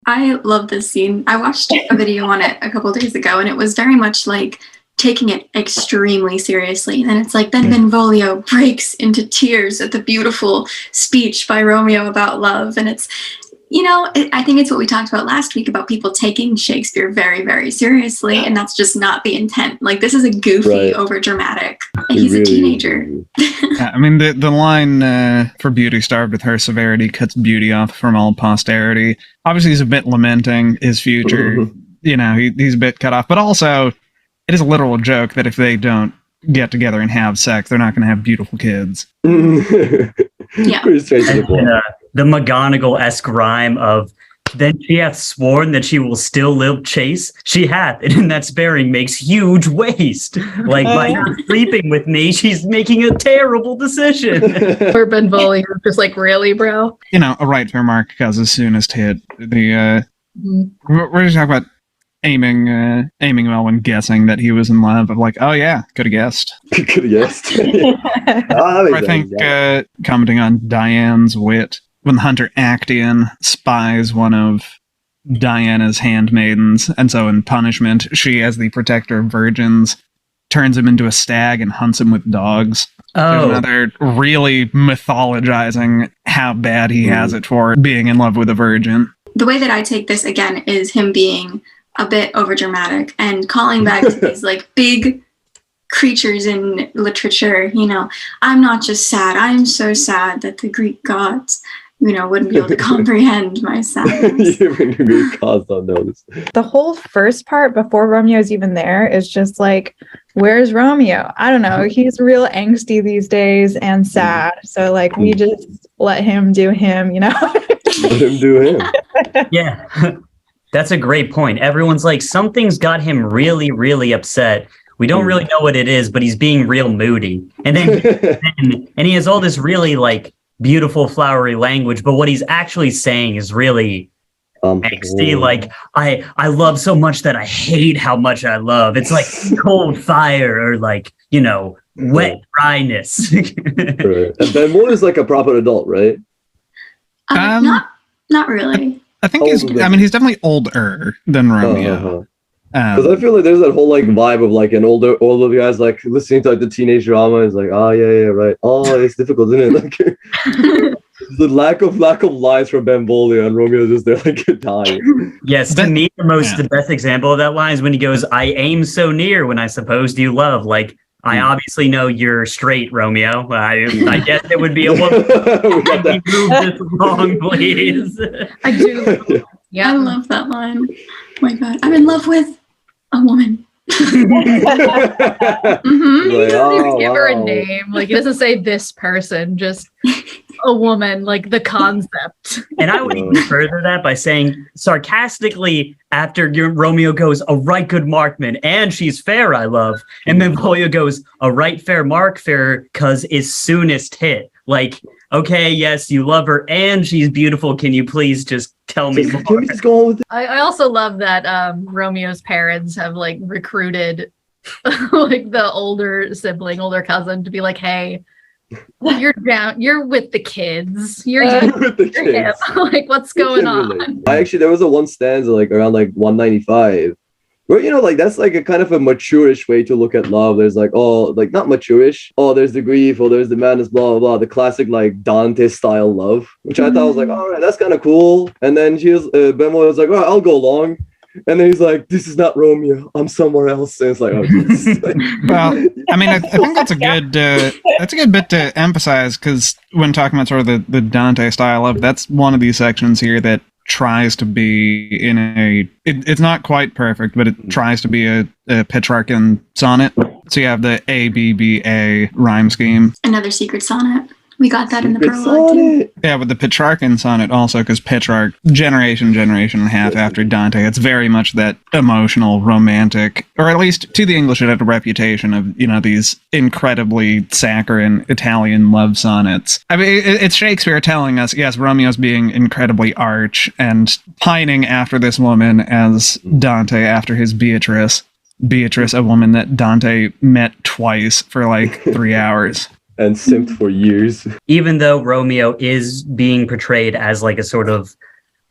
I love this scene. I watched a video on it a couple of days ago, and it was very much like taking it extremely seriously. And it's like, then Benvolio breaks into tears at the beautiful speech by Romeo about love. And it's, I think it's what we talked about last week about people taking Shakespeare very, very seriously. And that's just not the intent. Like, this is a goofy, over dramatic. He's a teenager. I mean, the line for beauty starved with her severity cuts beauty off from all posterity. Obviously, he's a bit lamenting his future. He's a bit cut off. But also, it is a literal joke that if they don't get together and have sex, they're not going to have beautiful kids. Yeah. The McGonagall-esque rhyme of, then she hath sworn that she will still live chase. She hath, and in that sparing makes huge waste. Like, by not sleeping with me, she's making a terrible decision. Or Benvolio, just like, really, bro? A right fair mark because as soon as hit we're just talking about aiming well when guessing that he was in love. Of like, oh yeah, could have guessed. Could have guessed. I think commenting on Diane's wit. When the hunter Actaeon spies one of Diana's handmaidens, and so in punishment, she, as the protector of virgins, turns him into a stag and hunts him with dogs. Oh. Another really mythologizing how bad he has it for being in love with a virgin. The way that I take this, again, is him being a bit overdramatic and calling back to these, like, big creatures in literature. I'm not just sad. I'm so sad that the Greek gods wouldn't be able to comprehend my sadness. Even the Greek gods don't know this. The whole first part before Romeo's even there is just like, where's Romeo? I don't know. He's real angsty these days and sad. So like, we just let him do him, Let him do him. Yeah. That's a great point. Everyone's like, something's got him really, really upset. We don't really know what it is, but he's being real moody. And then and he has all this really like beautiful flowery language, but what he's actually saying is really angsty. Like, I love so much that I hate how much I love. It's like cold fire or like, wet dryness. Right. And Benvolio is like a proper adult, right? Not really. I think he's definitely older than Romeo. Because I feel like there's that whole like vibe of like an older guys like listening to like the teenage drama is like, oh yeah, right. Oh, it's difficult, isn't it? Like the lack of lines from Benvolio and Romeo just there like dying. Yes, to me the best example of that line is when he goes, I aim so near when I supposed you love. Like, I obviously know you're straight, Romeo. I guess it would be a woman. Can you move this along, please? I do. Yeah, I love that line. Oh my God, I'm in love with a woman. He doesn't even give her a name. Like, he doesn't say this person, just a woman, like the concept. And I would even further that by saying sarcastically, after Romeo goes, a right good markman, and she's fair, I love. And then Benvolio goes, a right fair mark, fair, cause is soonest hit. Like, okay, yes, you love her and she's beautiful. Can you please just tell me more? Can we just go on with it? I also love that Romeo's parents have like recruited like the older cousin to be like, hey, you're with the kids. You're with the kids. Like, what's going on? There was a one stanza like around like 195 where, like, that's like a kind of a mature-ish way to look at love. There's like, oh, like not mature-ish. Oh, there's the grief, there's the madness, blah, blah, blah. The classic like Dante style love, which I thought was like, all right, that's kind of cool. And then Benvolio was like, all right, I'll go along. And then he's like, this is not Romeo. I'm somewhere else. And it's like, oh, well, I mean, I think that's a good bit to emphasize, because when talking about sort of the Dante style of, that's one of these sections here that tries to be it's not quite perfect, but it tries to be a Petrarchan sonnet. So you have the ABBA rhyme scheme. Another secret sonnet. We got that in the prologue too. Yeah, but the Petrarchan sonnet also, because Petrarch, generation and a half after Dante, it's very much that emotional, romantic, or at least to the English it had a reputation of, these incredibly saccharine Italian love sonnets. I mean, it's Shakespeare telling us, yes, Romeo's being incredibly arch and pining after this woman as Dante after his Beatrice. Beatrice, a woman that Dante met twice for like 3 hours. And simped for years. Even though Romeo is being portrayed as like a sort of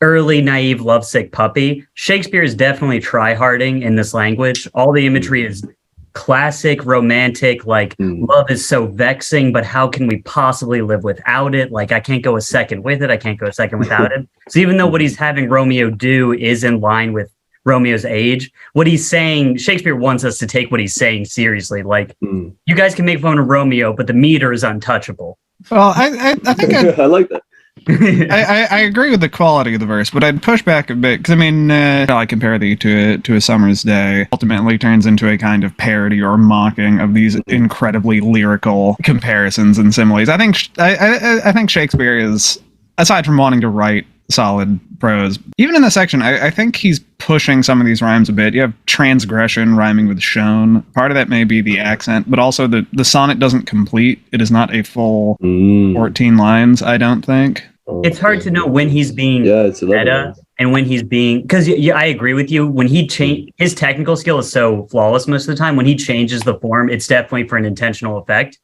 early, naive, lovesick puppy. Shakespeare is definitely try-harding in this language. All the imagery is classic, romantic, like love is so vexing, but how can we possibly live without it? Like, I can't go a second with it. I can't go a second without it. So even though what he's having Romeo do is in line with Romeo's age, what he's saying, Shakespeare wants us to take what he's saying seriously. Like, you guys can make fun of Romeo, but the meter is untouchable. Well, I think I like that. I agree with the quality of the verse, but I'd push back a bit because I mean, I compare thee to a summer's day. Ultimately, turns into a kind of parody or mocking of these incredibly lyrical comparisons and similes. I think Shakespeare is, aside from wanting to write solid prose, even in this section, I think he's pushing some of these rhymes a bit. You have transgression rhyming with shown. Part of that may be the accent, but also the sonnet doesn't complete. It is not a full 14 lines, I don't think. It's hard to know when he's being meta and when he's being, because I agree with you. When he his technical skill is so flawless most of the time. When he changes the form, it's definitely for an intentional effect.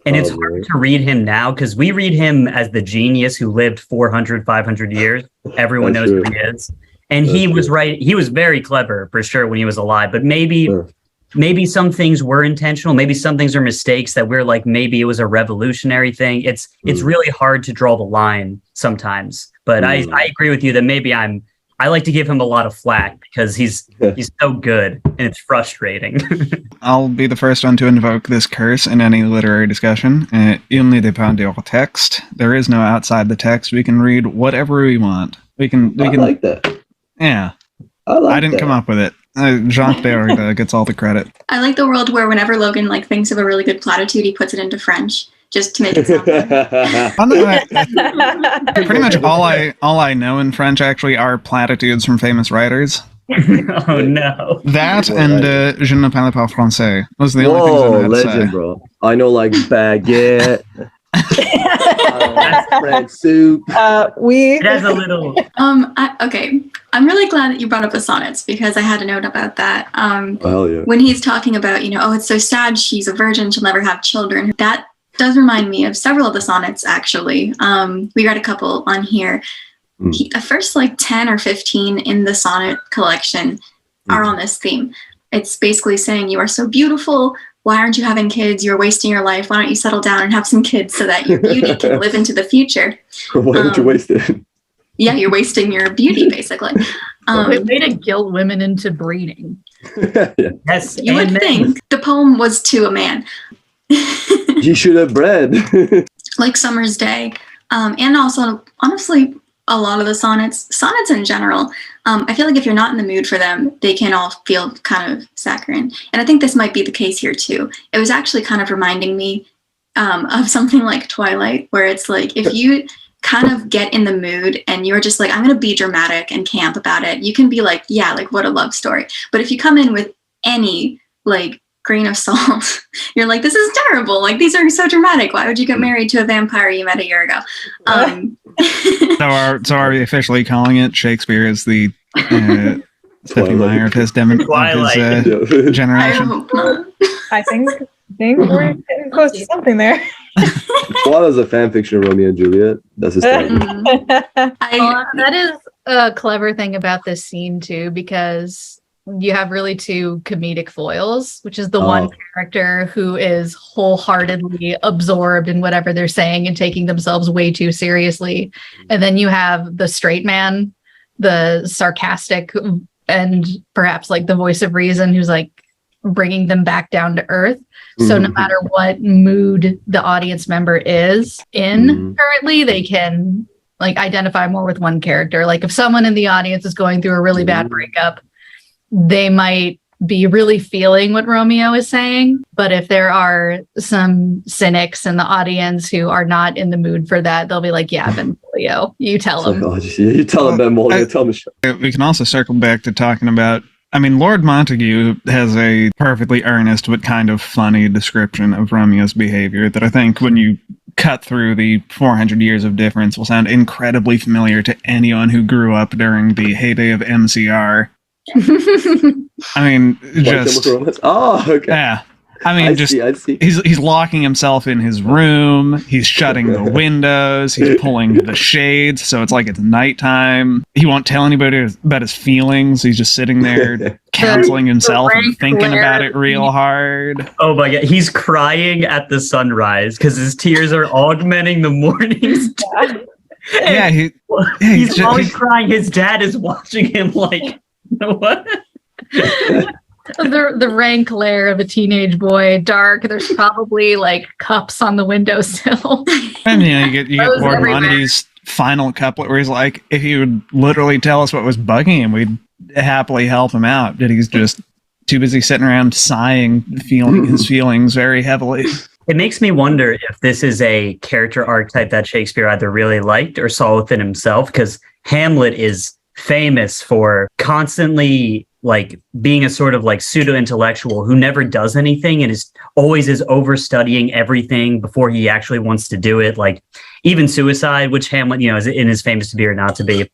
And it's hard to read him now because we read him as the genius who lived 400, 500 years. Everyone knows who he is. And he was right. He was very clever for sure when he was alive, but maybe some things were intentional. Maybe some things are mistakes that we're like, maybe it was a revolutionary thing. It's really hard to draw the line sometimes, but I agree with you that maybe I like to give him a lot of flack because he's so good and it's frustrating. I'll be the first one to invoke this curse in any literary discussion. Il ne dépend du texte. There is no outside the text. We can read whatever we want. We can like that. Yeah. I didn't come up with it. Jacques Derrida gets all the credit. I like the world where whenever Logan like thinks of a really good platitude, he puts it into French just to make it sound better. Pretty much all I know in French actually are platitudes from famous writers. Oh no. That and je ne parle pas français. Those are the only things I know how to legend, say. Bro. I know like baguette. French soup. It has a little. Okay. I'm really glad that you brought up the sonnets because I had a note about that. Hell yeah. When he's talking about, oh, it's so sad she's a virgin, she'll never have children. That does remind me of several of the sonnets, actually. We got a couple on here. The first 10 or 15 in the sonnet collection are on this theme. It's basically saying, you are so beautiful. Why aren't you having kids? You're wasting your life. Why don't you settle down and have some kids so that your beauty can live into the future? Why don't you waste it? Yeah, you're wasting your beauty, basically. Way to guilt women into breeding. Yes, you would think the poem was to a man. You should have bred. Like Summer's Day. And also, honestly, a lot of the sonnets in general, I feel like if you're not in the mood for them, they can all feel kind of saccharine. And I think this might be the case here too. It was actually kind of reminding me of something like Twilight, where it's like, if you kind of get in the mood and you're just like, I'm going to be dramatic and camp about it, you can be like, yeah, like what a love story. But if you come in with any grain of salt, you're like, this is terrible. Like, these are so dramatic. Why would you get married to a vampire you met a year ago? So are we officially calling it Shakespeare as the Stephanie Meyer of his generation? I hope not. I think we're getting close to something there. Twilight is a fan fiction of Romeo and Juliet. That's his thing. That is a clever thing about this scene too, because you have really two comedic foils, which is the one character who is wholeheartedly absorbed in whatever they're saying and taking themselves way too seriously. And then you have the straight man, the sarcastic and perhaps the voice of reason, who's bringing them back down to earth. So no matter what mood the audience member is in currently, they can identify more with one character. If someone in the audience is going through a really bad breakup, they might be really feeling what Romeo is saying. But if there are some cynics in the audience who are not in the mood for that, they'll be like, yeah, Benvolio, you tell them. You tell them, Benvolio, tell them. We can also circle back to talking about, Lord Montague has a perfectly earnest but kind of funny description of Romeo's behavior that I think when you cut through the 400 years of difference will sound incredibly familiar to anyone who grew up during the heyday of MCR. Just... Oh, okay. Yeah. I mean, I see. he's locking himself in his room. He's shutting the windows. He's pulling the shades, so it's like it's nighttime. He won't tell anybody about his feelings. He's just sitting there counseling himself and thinking about it real hard. Oh my god, he's crying at the sunrise because his tears are augmenting the morning's Yeah, he's always crying. His dad is watching him like, what? The rank lair of a teenage boy, dark. There's probably like cups on the windowsill. And you get Lord Monty's final couplet where he's like, if he would literally tell us what was bugging him, we'd happily help him out. But he's just too busy sitting around sighing, feeling his feelings very heavily. It makes me wonder if this is a character archetype that Shakespeare either really liked or saw within himself, because Hamlet is famous for constantly like being a sort of like pseudo intellectual who never does anything and is always overstudying everything before he actually wants to do it. Like even suicide, which Hamlet, is famous to be or not to be,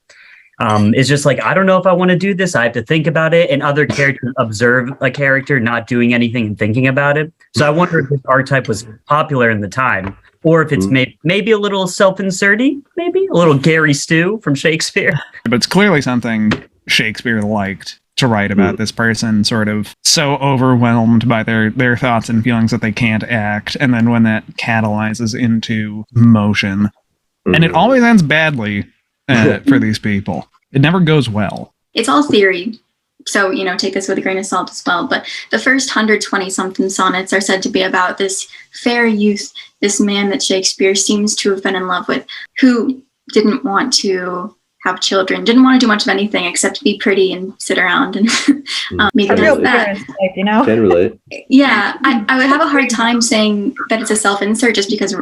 is just like, I don't know if I want to do this. I have to think about it. And other characters observe a character not doing anything and thinking about it. So I wonder if this archetype was popular in the time, or if it's maybe a little self-inserting, maybe a little Gary Stew from Shakespeare. But it's clearly something Shakespeare liked to write about this person, sort of so overwhelmed by their thoughts and feelings that they can't act. And then when that catalyzes into motion, and it always ends badly for these people. It never goes well. It's all theory. So, take this with a grain of salt as well. But the first 120-something sonnets are said to be about this fair youth, this man that Shakespeare seems to have been in love with, who didn't want to have children, didn't want to do much of anything except be pretty and sit around and maybe real that. Can relate. Yeah, I would have a hard time saying that it's a self-insert just because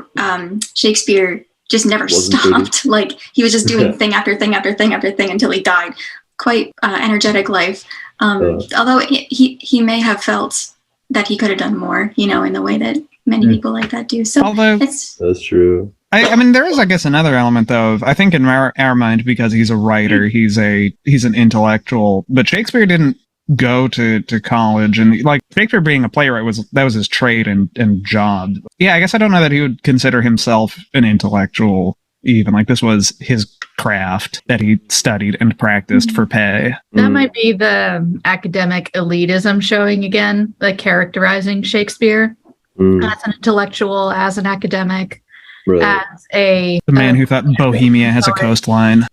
Shakespeare just never stopped. Pretty. Like he was just doing thing after thing after thing after thing until he died. Quite energetic life. Although he may have felt that he could have done more, in the way that many people like that do. So that's true. I mean, there is, I guess, another element though. I think in our mind, because he's a writer, he's an intellectual. But Shakespeare didn't go to college, and like Shakespeare being a playwright was his trade and job. Yeah, I guess I don't know that he would consider himself an intellectual. Even like this was his craft that he studied and practiced for pay. That might be the academic elitism showing again, like characterizing Shakespeare as an intellectual, as an academic, as the man who thought Bohemia has a coastline.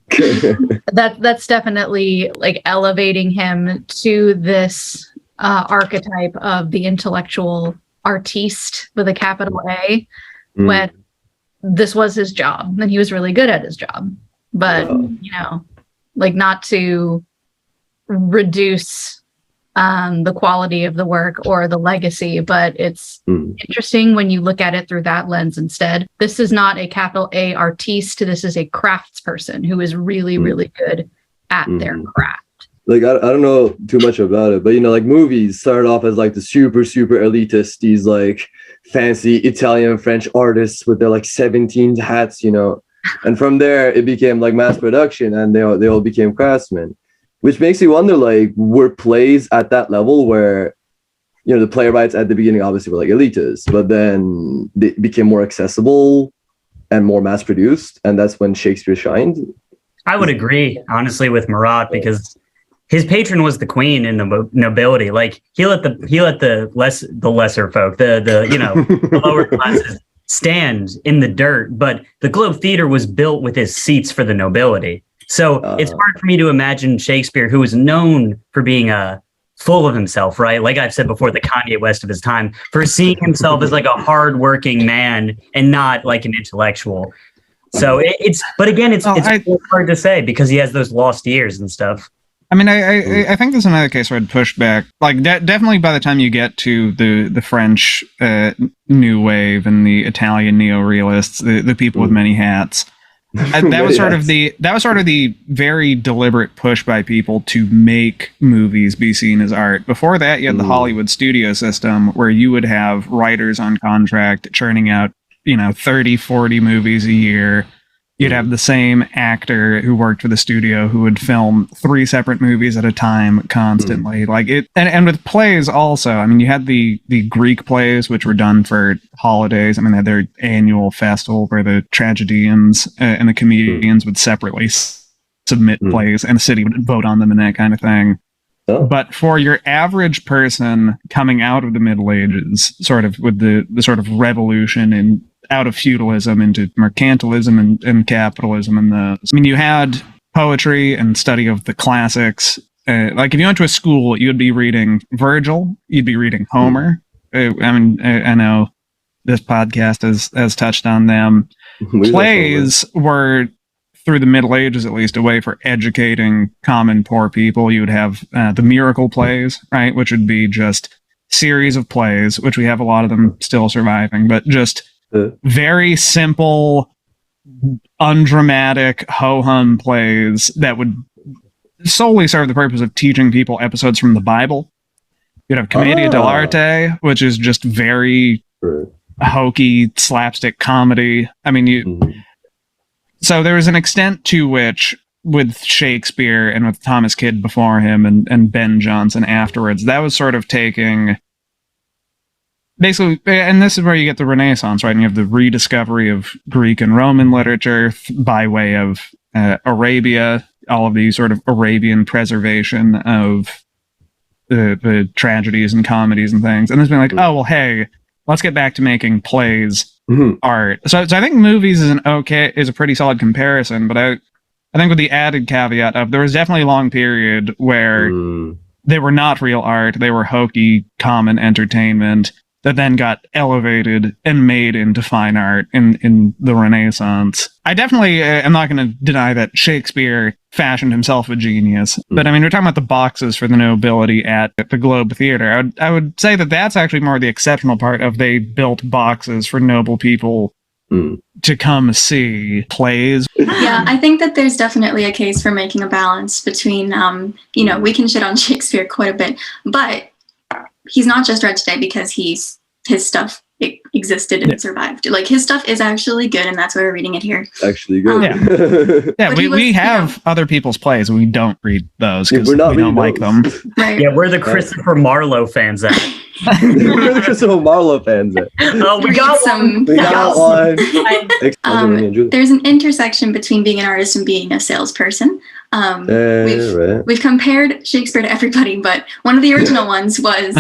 That's definitely like elevating him to this archetype of the intellectual artiste with a capital A, when this was his job and he was really good at his job. But, like not to reduce the quality of the work or the legacy, but it's interesting when you look at it through that lens instead. This is not a capital A artiste. This is a craftsperson who is really, really good at their craft. Like, I don't know too much about it, but, like movies started off as like the super, super elitist, these like fancy Italian, French artists with their like 17 hats, and from there it became like mass production and they all became craftsmen. Which makes you wonder, like, were plays at that level where, the playwrights at the beginning obviously were like elitists, but then they became more accessible and more mass produced, and that's when Shakespeare shined? I would agree, honestly, with Marat, because his patron was the queen and the nobility. Like he let the lesser folk, the lower classes stand in the dirt, but the Globe Theater was built with his seats for the nobility. So it's hard for me to imagine Shakespeare, who was known for being full of himself, right? Like I've said before, the Kanye West of his time, for seeing himself as like a hardworking man and not like an intellectual. So it's hard to say because he has those lost years and stuff. I mean, I think there's another case where I'd push back. Like, definitely by the time you get to the French New Wave and the Italian neo-realists, the people with many hats, that was sort of the very deliberate push by people to make movies be seen as art. Before that, you had the Hollywood studio system where you would have writers on contract churning out, 30, 40 movies a year, You'd have the same actor who worked for the studio who would film 3 separate movies at a time constantly. Like it, and with plays also. I mean, you had the Greek plays, which were done for holidays. I mean, they had their annual festival where the tragedians and the comedians would separately submit plays, and the city would vote on them and that kind of thing. Oh. But for your average person coming out of the Middle Ages, sort of with the sort of revolution and out of feudalism into mercantilism and capitalism, you had poetry and study of the classics. Like if you went to a school, you'd be reading Virgil, you'd be reading Homer. I know this podcast has touched on them. Plays were, through the Middle Ages at least, a way for educating common poor people. You would have the miracle plays, right, which would be just series of plays, which we have a lot of them still surviving, but just very simple, undramatic, ho-hum plays that would solely serve the purpose of teaching people episodes from the Bible. You'd have Commedia dell'arte, which is just very hokey slapstick comedy. I mean, so there was an extent to which, with Shakespeare and with Thomas Kidd before him and Ben Jonson afterwards, that was sort of taking... Basically, and this is where you get the Renaissance, right? And you have the rediscovery of Greek and Roman literature by way of Arabia, all of the sort of Arabian preservation of the tragedies and comedies and things. And it's been like, oh, well, hey, let's get back to making plays art. So I think movies is a pretty solid comparison, but I think with the added caveat of there was definitely a long period where they were not real art, they were hokey, common entertainment that then got elevated and made into fine art in the Renaissance. I definitely am not going to deny that Shakespeare fashioned himself a genius. But I mean, we're talking about the boxes for the nobility at the Globe Theatre. I would say that that's actually more the exceptional part of they built boxes for noble people to come see plays. Yeah, I think that there's definitely a case for making a balance between, we can shit on Shakespeare quite a bit, but he's not just read today because his stuff existed and survived. Like, his stuff is actually good, and that's why we're reading it here. Actually good. Yeah, we have other people's plays, and we don't read those because we don't like them. Right. Yeah, we're the Christopher Marlowe fans. We're the Christopher Marlowe fans. Oh, we got one. We got one. There's an intersection between being an artist and being a salesperson. We've compared Shakespeare to everybody, but one of the original ones was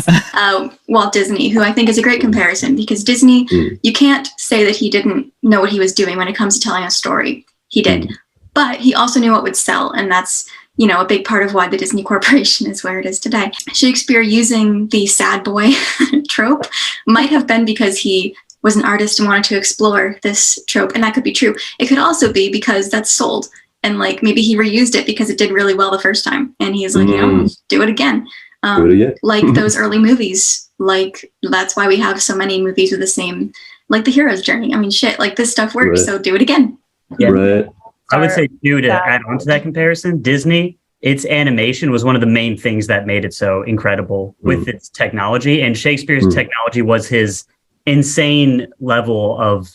Walt Disney, who I think is a great comparison, because Disney, you can't say that he didn't know what he was doing when it comes to telling a story. He did. But he also knew what would sell, and that's, a big part of why the Disney Corporation is where it is today. Shakespeare using the sad boy trope might have been because he was an artist and wanted to explore this trope, and that could be true. It could also be because that's sold. And maybe he reused it because it did really well the first time, and he's like, do it again. Like those early movies, that's why we have so many movies with the same, like the hero's journey. I mean, shit, this stuff works, so do it again. Yeah. Right. I would say, too, to add on to that comparison, Disney, its animation was one of the main things that made it so incredible with its technology, and Shakespeare's technology was his insane level of,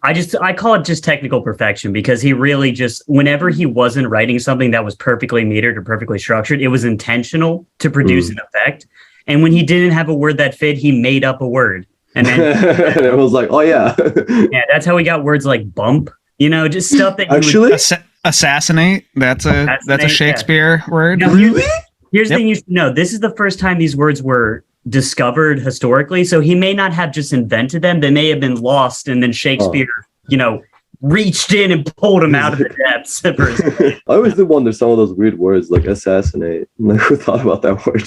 I call it just technical perfection, because he really just, whenever he wasn't writing something that was perfectly metered or perfectly structured, it was intentional to produce an effect. And when he didn't have a word that fit, he made up a word. And then and it was like, oh yeah. Yeah, that's how we got words like bump, just stuff that assassinate. That's a Shakespeare word. Now, here's the thing you should know. This is the first time these words were discovered historically, so he may not have just invented them. They may have been lost, and then Shakespeare reached in and pulled them out of the depths. I always do wonder some of those weird words like assassinate. Who thought about that word?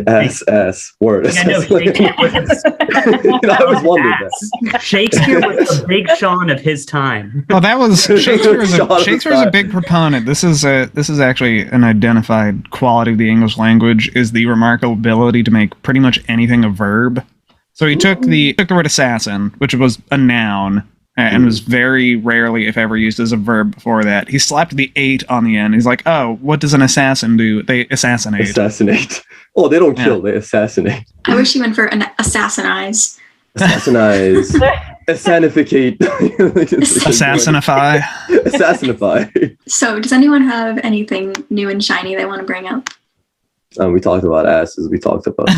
Ass word. Yeah, no, Shakespeare I always wondered that. Shakespeare was the Big Sean of his time. Well, that was Shakespeare's a big proponent. This is actually an identified quality of the English language, is the remarkable ability to make pretty much anything a verb. So he took the word assassin, which was a noun, and was very rarely, if ever, used as a verb before that. He slapped the "ate" on the end. He's like, oh, what does an assassin do? They assassinate. Assassinate. Oh, they don't kill, they assassinate. I wish he went for an assassinize. Assassinize. Assassinify. Assassinify. Assassinify. So, does anyone have anything new and shiny they want to bring up? We talked about asses. We talked about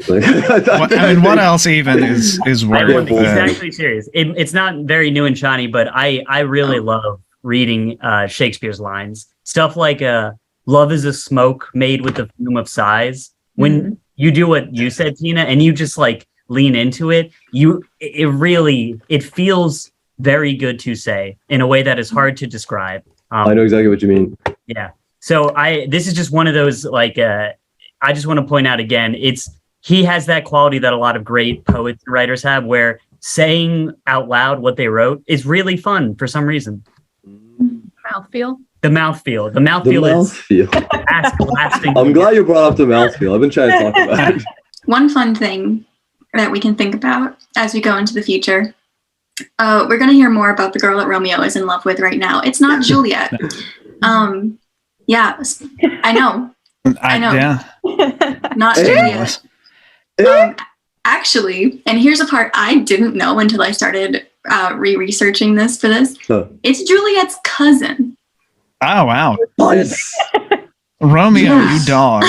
What else even is I worth? will, it's actually serious. It's not very new and shiny, but I really love reading Shakespeare's lines. Stuff like love is a smoke made with the fume of sighs. When you do what you said, Tina, and you just like lean into it, it feels very good to say in a way that is hard to describe. I know exactly what you mean. Yeah. So this is just one of those, like, I just want to point out again, he has that quality that a lot of great poets and writers have, where saying out loud what they wrote is really fun for some reason. Mouthfeel. The mouthfeel. The mouthfeel is lasting. I'm glad you brought up the mouthfeel. I've been trying to talk about it. One fun thing that we can think about as we go into the future. We're going to hear more about the girl that Romeo is in love with right now. It's not Juliet. Yeah, I know. Yeah. Not Juliet. Actually, and here's a part I didn't know until I started researching this for this. It's Juliet's cousin. Oh, wow. Nice. Romeo, you dog.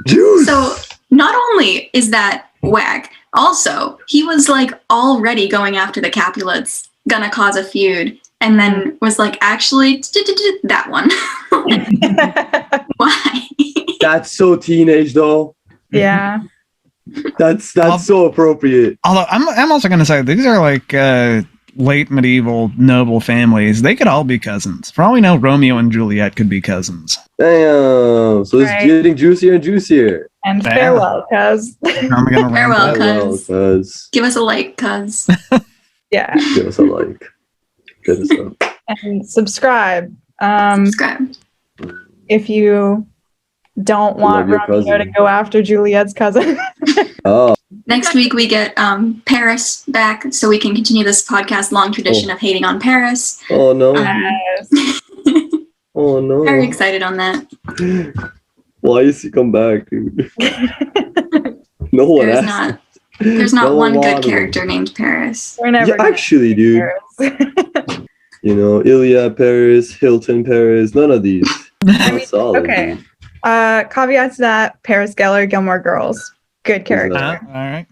Juice. So not only is that whack, also, he was like already going after the Capulets, gonna cause a feud, and then was like, actually, that one. Why? That's so teenage, though. Yeah. That's so appropriate. Although I'm also going to say these are like late medieval noble families. They could all be cousins. For all we know, Romeo and Juliet could be cousins. Damn. So it's getting juicier and juicier. And farewell, cuz. Farewell, cuz. Give us a like, cuz. Yeah. Give us a like. Good stuff. And subscribe. Subscribe. If you don't want Romeo to go after Juliet's cousin. Oh. Next week we get Paris back, so we can continue this podcast long tradition of hating on Paris. Oh no. Yes. Oh no. Very excited on that. Why is he come back, dude? No one asked. There's not one good character named Paris. We're never actually, dude. You know, Ilya Paris, Hilton Paris, none of these. I mean, solid, okay. dude. Caveat to that, Paris Geller, Gilmore Girls. Good character. All right.